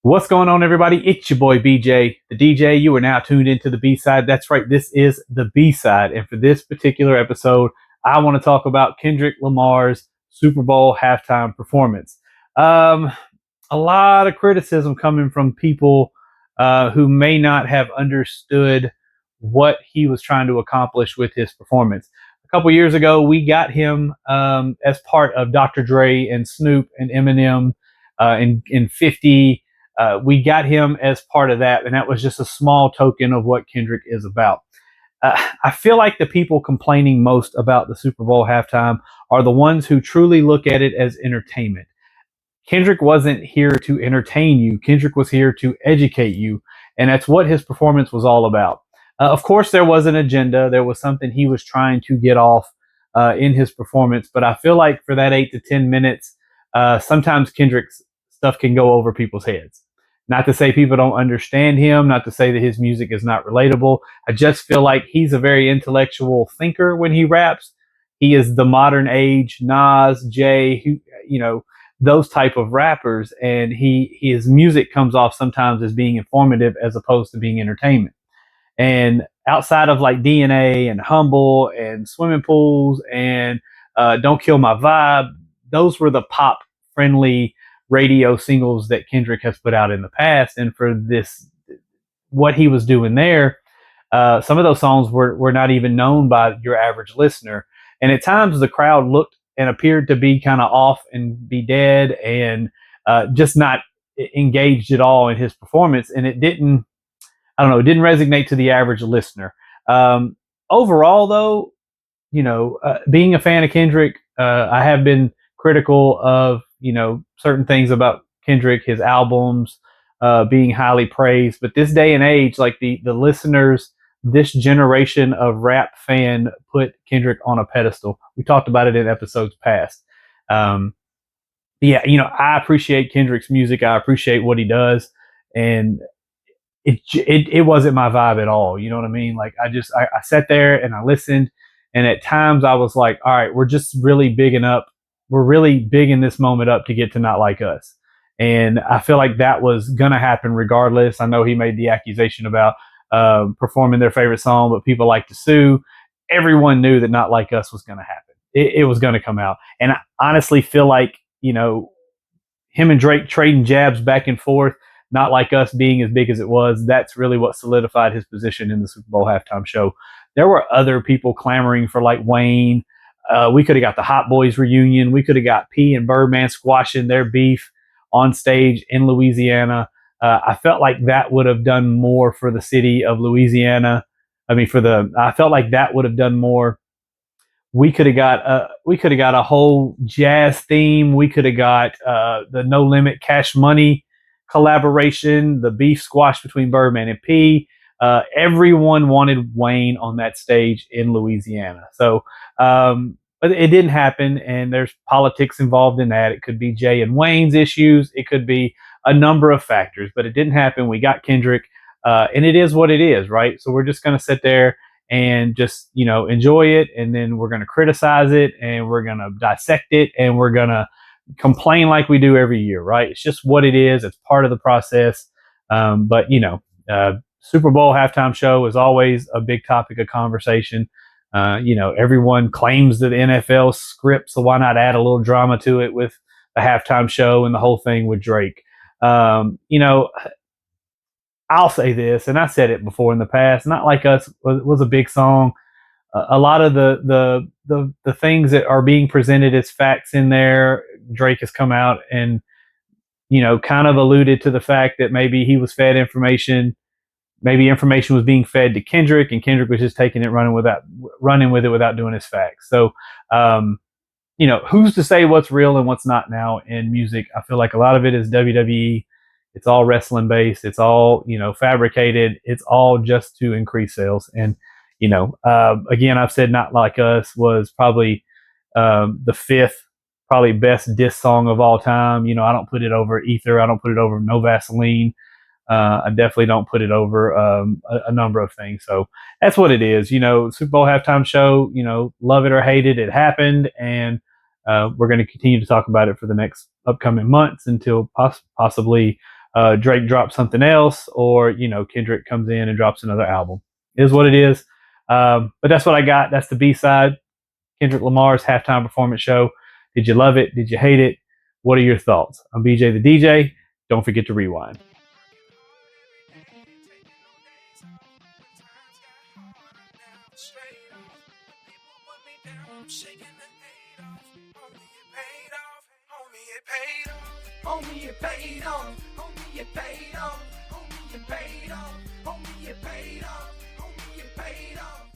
What's going on, everybody? It's your boy BJ, the DJ. You are now tuned into the B side. That's right, this is the B side. And for this particular episode, I want to talk about Kendrick Lamar's Super Bowl halftime performance. Um, a lot of criticism coming from people who may not have understood what he was trying to accomplish with his performance. A couple years ago, we got him as part of Dr. Dre and Snoop and Eminem in 50. We got him as part of that, and that was just a small token of what Kendrick is about. I feel like the people complaining most about the Super Bowl halftime are the ones who truly look at it as entertainment. Kendrick wasn't here to entertain you. Kendrick was here to educate you, and that's what his performance was all about. Of course, there was an agenda. There was something he was trying to get off in his performance, but I feel like for that 8 to 10 minutes, sometimes Kendrick's stuff can go over people's heads. Not to say people don't understand him, not to say that his music is not relatable. I just feel like he's a very intellectual thinker when he raps. He is the modern age Nas, Jay, who, those type of rappers, and his music comes off sometimes as being informative as opposed to being entertainment. And outside of like DNA and Humble and Swimming Pools and Don't Kill My Vibe, those were the pop friendly radio singles that Kendrick has put out in the past. And for this, what he was doing there, some of those songs were not even known by your average listener. And at times the crowd looked and appeared to be kind of off and be dead and just not engaged at all in his performance. And it didn't, I don't know, it didn't resonate to the average listener. Overall, though, being a fan of Kendrick, I have been critical of, certain things about Kendrick, his albums being highly praised. But this day and age, like the listeners, this generation of rap fan put Kendrick on a pedestal. We talked about it in episodes past. Yeah, I appreciate Kendrick's music. I appreciate what he does. And it wasn't my vibe at all. You know what I mean? Like I sat there and I listened, and at times I was like, all right, we're just really bigging up. We're really bigging this moment up to get to Not Like Us. And I feel like that was gonna happen regardless. I know he made the accusation about performing their favorite song, but people like to sue. Everyone knew that Not Like Us was gonna happen. It was gonna come out, and I honestly feel like him and Drake trading jabs back and forth, Not Like Us being as big as it was, that's really what solidified his position in the Super Bowl halftime show. There were other people clamoring for like Wayne. We could have got the Hot Boys reunion. We could have got P and Birdman squashing their beef on stage in Louisiana. I felt like that would have done more for the city of Louisiana. I felt like that would have done more. We could have got a whole jazz theme. We could have got the No Limit Cash Money collaboration, the beef squash between Birdman and P. Everyone wanted Wayne on that stage in Louisiana. So, but it didn't happen, and there's politics involved in that. It could be Jay and Wayne's issues. It could be a number of factors, but it didn't happen. We got Kendrick, and it is what it is, right? So we're just going to sit there and just enjoy it, and then we're going to criticize it, and we're going to dissect it, and we're going to complain like we do every year, right? It's just what it is. It's part of the process. But Super Bowl halftime show is always a big topic of conversation. Everyone claims that the NFL script, so why not add a little drama to it with the halftime show and the whole thing with Drake? I'll say this, and I said it before in the past. Not Like Us was a big song. A lot of the things that are being presented as facts in there, Drake has come out and kind of alluded to the fact that maybe he was fed information. Maybe information was being fed to Kendrick, and Kendrick was just taking it, running with it without doing his facts. So, who's to say what's real and what's not now in music? I feel like a lot of it is WWE. It's all wrestling based. It's all fabricated. It's all just to increase sales. And again, I've said Not Like Us was probably the fifth, probably best diss song of all time. I don't put it over Ether. I don't put it over No Vaseline. I definitely don't put it over a number of things. So that's what it is. Super Bowl halftime show, love it or hate it, it happened. And we're going to continue to talk about it for the next upcoming months until possibly Drake drops something else, or Kendrick comes in and drops another album. It is what it is. But that's what I got. That's the B side. Kendrick Lamar's halftime performance show. Did you love it? Did you hate it? What are your thoughts? I'm BJ the DJ. Don't forget to rewind. Homie, it paid off. Homie, it paid off. Homie, it paid off. Homie, it paid off. Homie, it paid off.